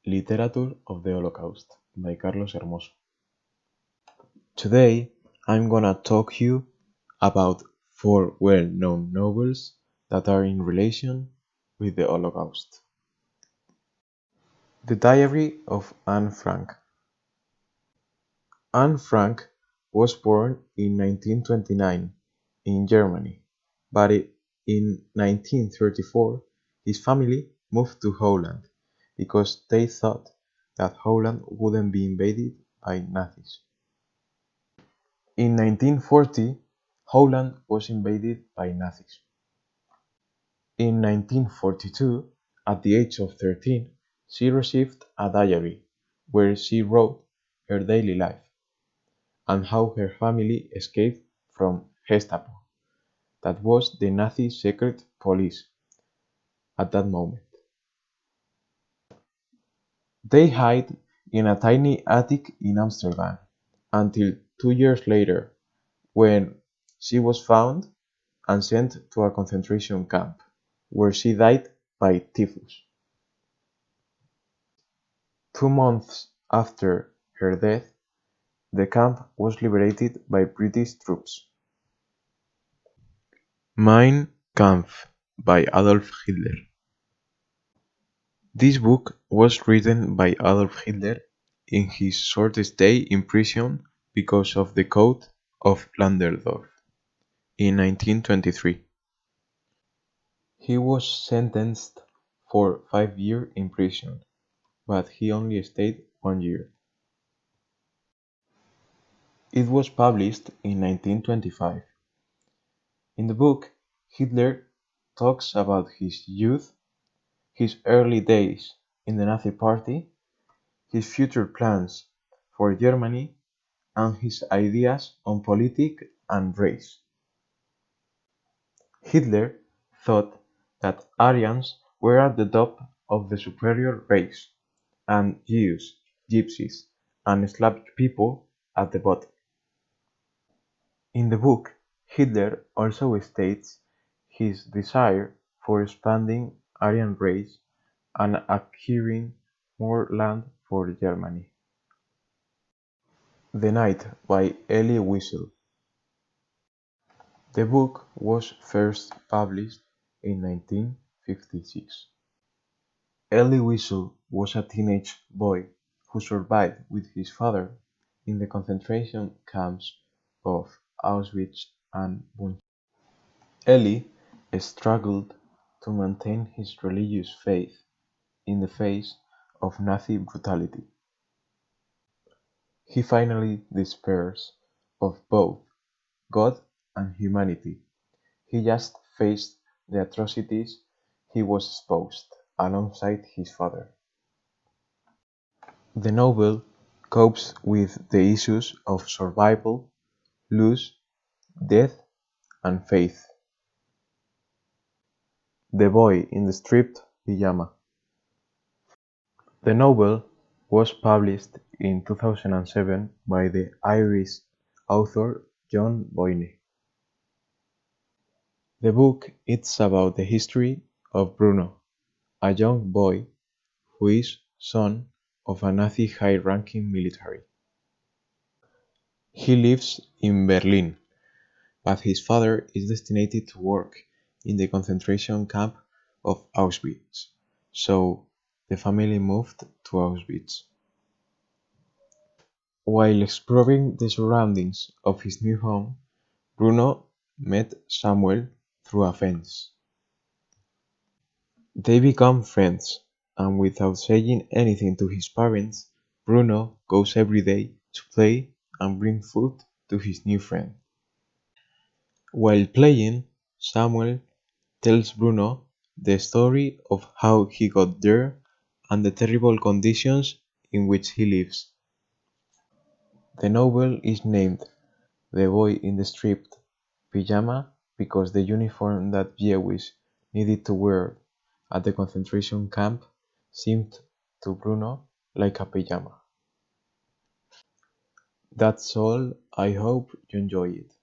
Literature of the Holocaust by Carlos Hermoso. Today I'm gonna talk you about 4 well-known novels that are in relation with the Holocaust. The Diary of Anne Frank. Anne Frank was born in 1929 in Germany, but in 1934 his family moved to Holland because they thought that Holland wouldn't be invaded by Nazis. In 1940, Holland was invaded by Nazis. In 1942, at the age of 13, she received a diary where she wrote her daily life and how her family escaped from Gestapo, that was the Nazi secret police at that moment. They hid in a tiny attic in Amsterdam until 2 years later, when she was found and sent to a concentration camp, where she died by typhus. 2 months after her death, the camp was liberated by British troops. Mein Kampf by Adolf Hitler. This book was written by Adolf Hitler in his short stay in prison because of the Code of Landerdorf in 1923. He was sentenced for 5 years in prison, but he only stayed 1 year. It was published in 1925. In the book, Hitler talks about his youth, his early days in the Nazi Party, his future plans for Germany, and his ideas on politics and race. Hitler thought that Aryans were at the top of the superior race, and Jews, Gypsies, and Slav people at the bottom. In the book, Hitler also states his desire for expanding Aryan race and acquiring more land for Germany. The Night by Elie Wiesel. The book was first published in 1956. Elie Wiesel was a teenage boy who survived with his father in the concentration camps of Auschwitz and Buchenwald. Elie struggled to maintain his religious faith in the face of Nazi brutality. He finally despairs of both God and humanity. He just faced the atrocities he was exposed alongside his father. The novel copes with the issues of survival, loss, death, and faith. The Boy in the Striped Pyjama. The novel was published in 2007 by the Irish author John Boyne. The book is about the history of Bruno, a young boy who is son of a Nazi high-ranking military. He lives in Berlin, but his father is destined to work in the concentration camp of Auschwitz, so the family moved to Auschwitz. While exploring the surroundings of his new home, Bruno met Samuel through a fence. They become friends, and without saying anything to his parents, Bruno goes every day to play and bring food to his new friend. While playing, Samuel tells Bruno the story of how he got there and the terrible conditions in which he lives. The novel is named The Boy in the Striped Pyjama because the uniform that Jews needed to wear at the concentration camp seemed to Bruno like a pyjama. That's all. I hope you enjoy it.